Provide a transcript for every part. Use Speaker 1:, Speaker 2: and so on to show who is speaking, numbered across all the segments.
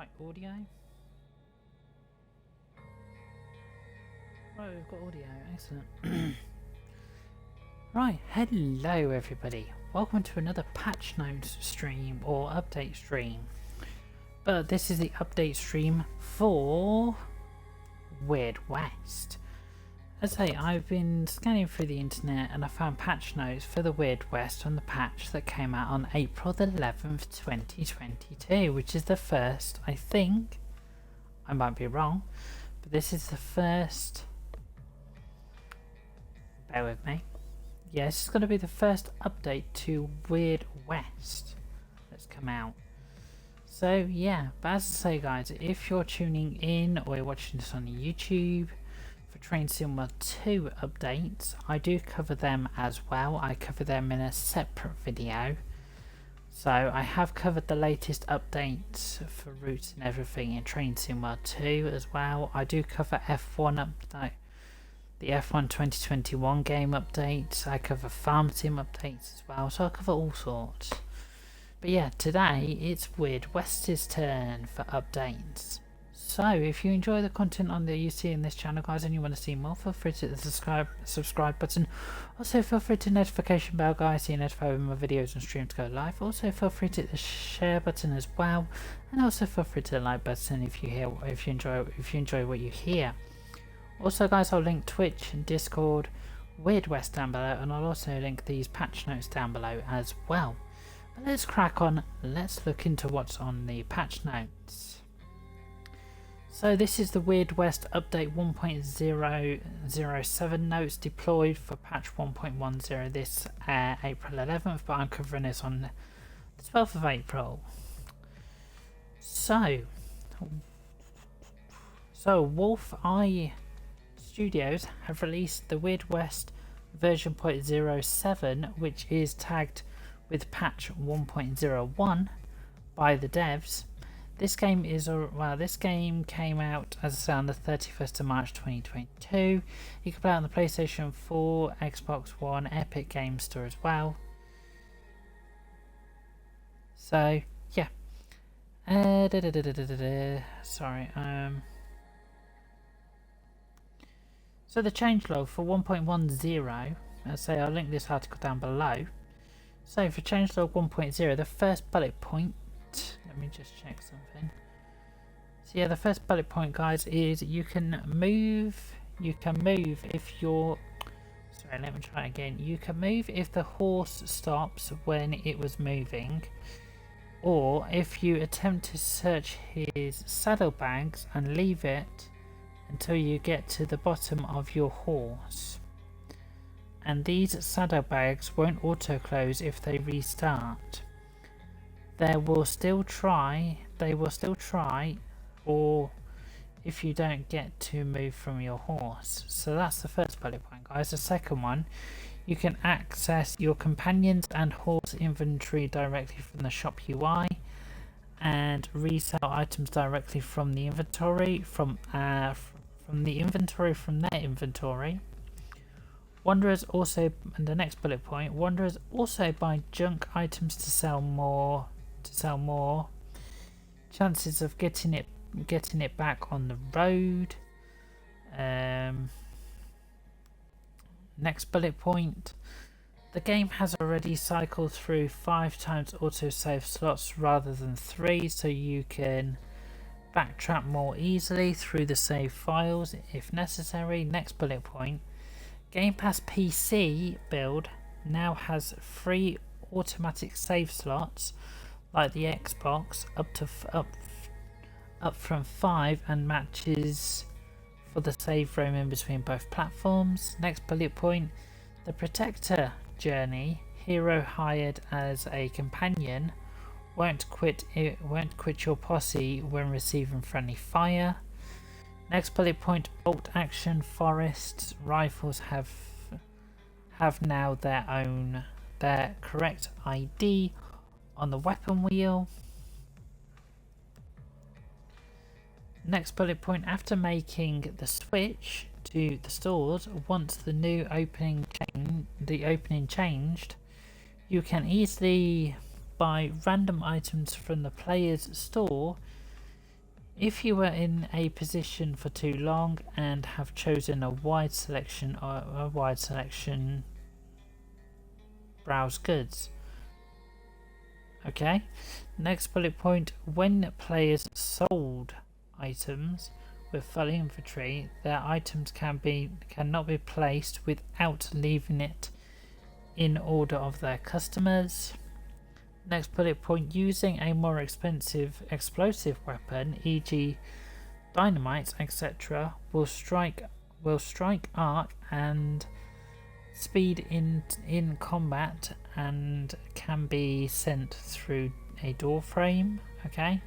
Speaker 1: Right, audio. Right, we've got audio, excellent. Right, hello everybody. Welcome to another patch notes stream or update stream. But this is the update stream for Weird West. As I say, I've been scanning through the internet and I found patch notes for the Weird West on the patch that came out on April the 11th, 2022, which is the first, I think, I might be wrong, but this is the first, bear with me, yeah, this is going to be the first update to Weird West that's come out. So yeah, but as I say guys, if you're tuning in or you're watching this on YouTube for Train Sim World 2 updates, I do cover them as well. I cover them in a separate video. So I have covered the latest updates for routes and everything in Train Sim World 2 as well. I do cover F1 update, the F1 2021 game updates. I cover Farm Sim updates as well. So I cover all sorts. But yeah, today it's Weird West's turn for updates. So if you enjoy the content on that you see in this channel guys and you want to see more, feel free to hit the subscribe button. Also feel free to notification bell guys so you're notified when my videos and streams go live. Also feel free to hit the share button as well, and also feel free to the like button if you enjoy what you hear. Also guys, I'll link Twitch and Discord, Weird West down below, and I'll also link these patch notes down below as well. But let's crack on, let's look into what's on the patch notes. So this is the Weird West update 1.007 notes deployed for patch 1.10 this April 11th, but I'm covering this on the 12th of April. So Wolf Eye Studios have released the Weird West version 0.07, which is tagged with patch 1.01 by the devs. This game came out, as I say, on the 31st of March 2022. You can play it on the PlayStation 4, Xbox One, Epic Games Store as well. So yeah, sorry. So the changelog for 1.10, as I say, I'll link this article down below. So for changelog 1.0, the first bullet point, let me just check something. So yeah, the first bullet point guys is you can move if you're, sorry, let me try again. You can move if the horse stops when it was moving, or if you attempt to search his saddlebags and leave it until you get to the bottom of your horse. And these saddlebags won't auto close if they restart. They will still try, or if you don't get to move from your horse. So that's the first bullet point guys. The second one, you can access your companions and horse inventory directly from the shop UI and resell items directly from the inventory from their inventory. Wanderers also, and the next bullet point, Wanderers also buy junk items to sell more. Chances of getting it back on the road. Next bullet point, the game has already cycled through 5 times autosave slots rather than 3, so you can backtrack more easily through the save files if necessary. Next bullet point, Game Pass PC build now has 3 automatic save slots like the Xbox, up from 5, and matches for the save room in between both platforms. Next bullet point, the Protector journey, hero hired as a companion, won't quit your posse when receiving friendly fire. Next bullet point, bolt action forests rifles have now their correct ID on the weapon wheel. Next bullet point, after making the switch to the stores, once the new opening changed, you can easily buy random items from the player's store If you were in a position for too long and have chosen a wide selection, browse goods. Okay, next bullet point, when players sold items with full inventory, their items cannot be placed without leaving it in order of their customers. Next bullet point, using a more expensive explosive weapon, e.g. dynamite, etc., will strike arc and speed in combat and can be sent through a door frame. Okay.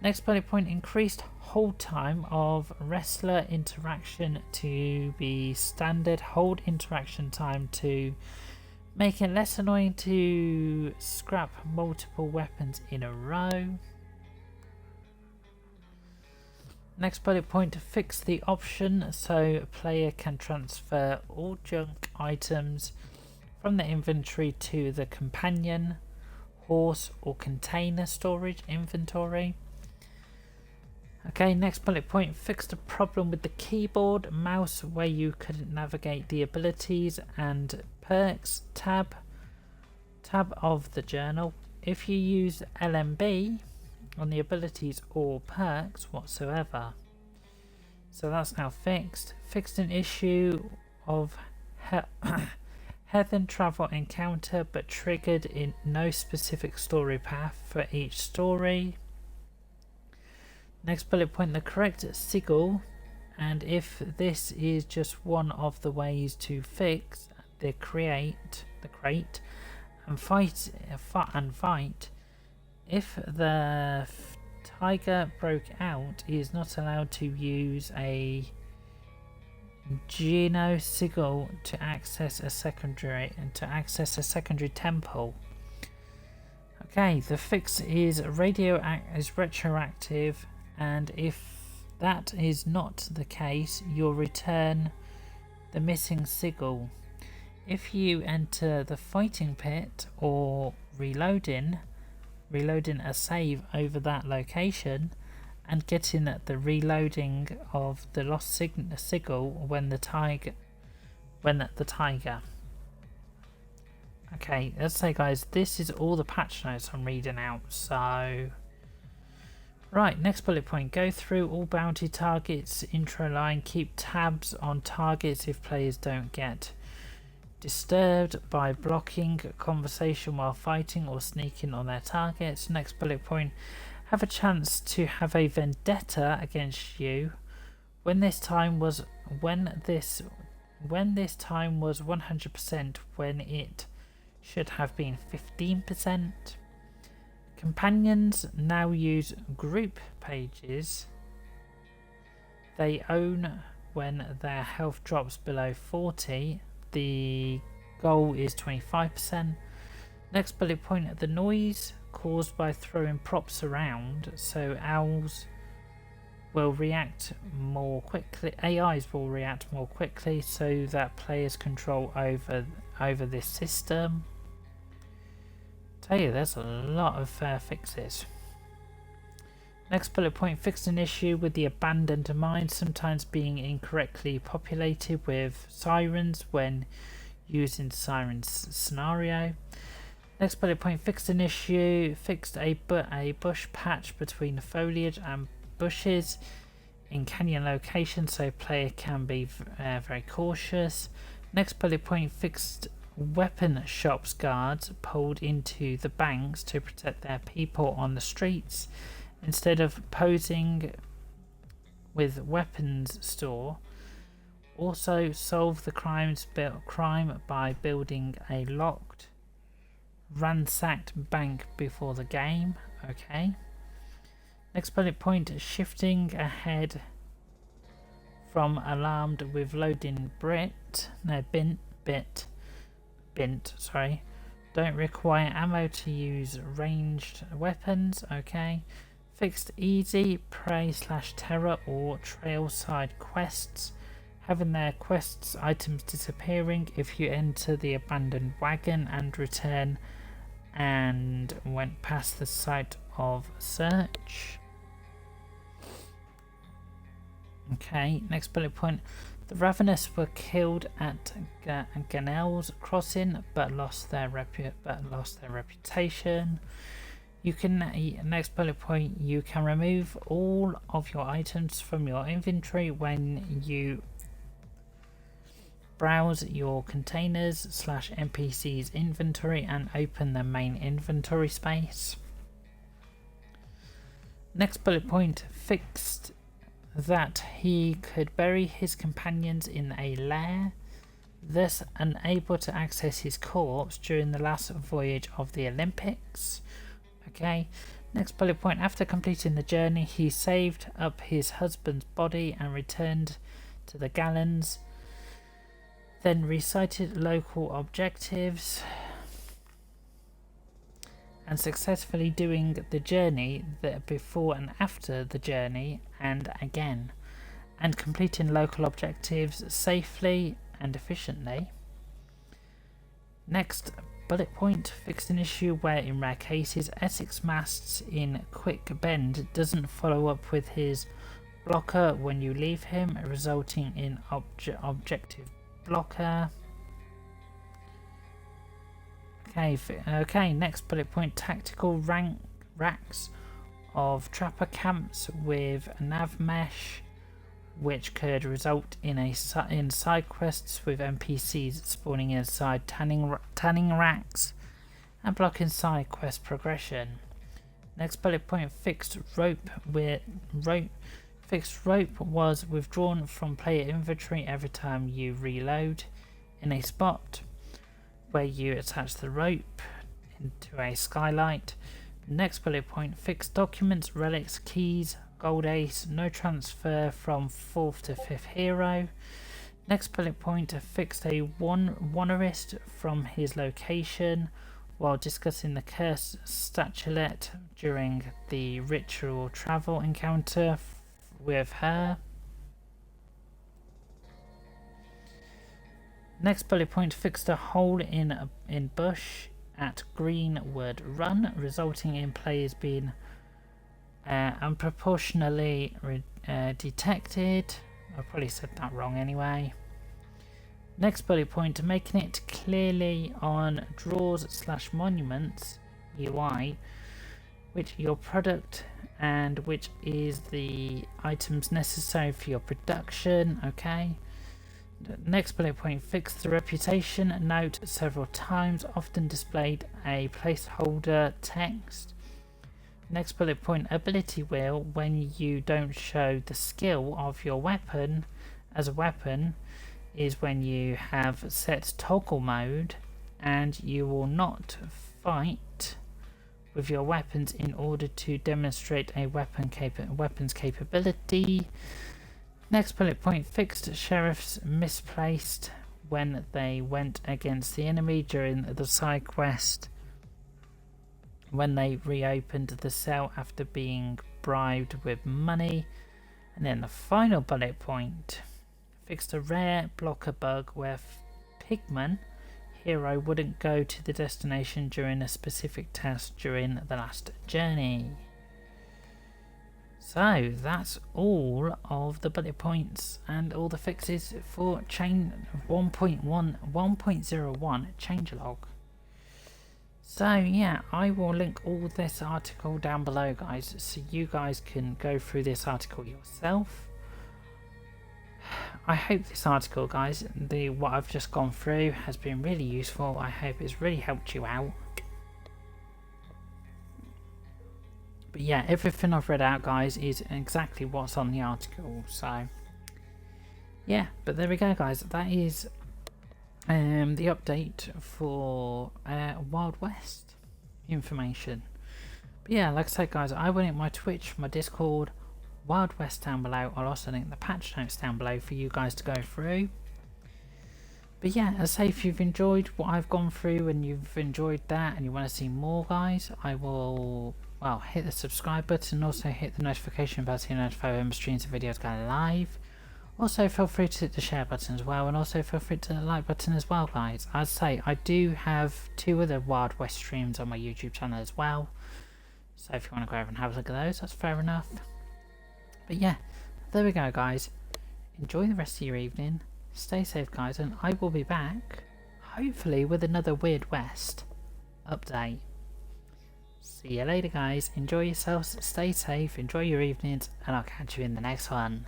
Speaker 1: Next bullet point, increased hold time of wrestler interaction to be standard hold interaction time to make it less annoying to scrap multiple weapons in a row. Next bullet point, fix the option so a player can transfer all junk items from the inventory to the companion, horse or container storage inventory. Okay, next bullet point, fix the problem with the keyboard mouse where you couldn't navigate the abilities and perks tab of the journal. If you use LMB on the abilities or perks whatsoever. So that's now fixed. Fixed an issue of heathen travel encounter but triggered in no specific story path for each story. Next bullet point, the correct sigil, and if this is just one of the ways to fix the crate and fight, if the tiger broke out, he is not allowed to use a Geno sigil to access a secondary secondary temple. Okay, the fix is retroactive, and if that is not the case, you'll return the missing sigil. If you enter the fighting pit or reloading a save over that location and getting the reloading of the lost sigil when the tiger. Okay, let's say guys, this is all the patch notes I'm reading out, so right, next bullet point, go through all bounty targets, intro line, keep tabs on targets if players don't get disturbed by blocking conversation while fighting or sneaking on their targets. Next bullet point, have a chance to have a vendetta against you when this time was 100% when it should have been 15%. Companions now use group pages they own when their health drops below 40. The goal is 25%. Next bullet point, the noise caused by throwing props around, so owls will react more quickly, AIs will react more quickly so that players control over this system. Tell you, there's a lot of fixes. Next bullet point, fixed an issue with the abandoned mine sometimes being incorrectly populated with sirens when using sirens scenario. Next bullet point, fixed an issue, fixed a bush patch between foliage and bushes in canyon locations so player can be very cautious. Next bullet point, fixed weapon shops guards pulled into the banks to protect their people on the streets instead of posing with weapons store. Also solve the crime by building a locked ransacked bank before the game. Okay. Next bullet point, shifting ahead from alarmed with loading bint, sorry. Don't require ammo to use ranged weapons. Okay. Fixed easy prey / terror or trail side quests, having their quests items disappearing if you enter the abandoned wagon and return and went past the site of search. Okay, next bullet point. The Ravenous were killed at Ganel's Crossing, but lost their reputation. You can next bullet point. You can remove all of your items from your inventory when you browse your containers / NPC's inventory and open the main inventory space. Next bullet point. Fixed that he could bury his companions in a lair, thus unable to access his corpse during the last voyage of the Olympics. Okay, next bullet point. After completing the journey, he saved up his husband's body and returned to the Gallons, then recited local objectives and successfully doing the journey before and after the journey and again, and completing local objectives safely and efficiently. Next bullet point. Fixed an issue where in rare cases Essex Masts in Quick Bend doesn't follow up with his blocker when you leave him, resulting in objective blocker. Okay, next bullet point. Tactical racks of trapper camps with nav mesh, which could result in side quests with NPCs spawning inside tanning racks and blocking side quest progression. Next bullet point. Fixed rope was withdrawn from player inventory every time you reload in a spot where you attach the rope into a skylight. Next bullet point. Fixed documents, relics, keys, gold ace, no transfer from 4th to 5th hero. Next bullet point. Fixed a Wanderist from his location while discussing the cursed statuette during the ritual travel encounter with her. Next bullet point. Fixed a hole in bush at Greenwood Run, resulting in players being unproportionally detected. I probably said that wrong anyway. Next bullet point. Making it clearly on drawers / monuments UI which your product and which is the items necessary for your production. Okay. Next bullet point. Fix the reputation note several times, often displayed a placeholder text. Next bullet point. Ability wheel. When you don't show the skill of your weapon as a weapon is when you have set toggle mode, and you will not fight with your weapons in order to demonstrate a weapons capability. Next bullet point. Fixed sheriffs misplaced when they went against the enemy during the side quest when they reopened the cell after being bribed with money. And then the final bullet point. Fixed a rare blocker bug where Pigman hero wouldn't go to the destination during a specific task during the last journey. So that's all of the bullet points and all the fixes for chain 1.01 changelog. So yeah, I will link all this article down below, guys, so you guys can go through this article yourself. I hope this article, guys, what I've just gone through has been really useful. I hope it's really helped you out. But yeah, everything I've read out, guys, is exactly what's on the article. So yeah, but there we go, guys. That is the update for Wild West information. But yeah, like I said, guys, I will link my Twitch, my Discord, Wild West down below. I'll also link the patch notes down below for you guys to go through. But yeah, as I say, if you've enjoyed what I've gone through and you've enjoyed that and you want to see more, guys, I will, well, hit the subscribe button and also hit the notification bell to notify when streams and videos go live. Also feel free to hit the share button as well, and also feel free to hit the like button as well, guys. As I say, I do have 2 other Wild West streams on my YouTube channel as well, so if you want to go over and have a look at those, that's fair enough. But yeah, there we go, guys. enjoy the rest of your evening. Stay safe, guys, and I will be back, hopefully with another Weird West update. See you later, guys. Enjoy yourselves, stay safe, enjoy your evenings, and I'll catch you in the next one.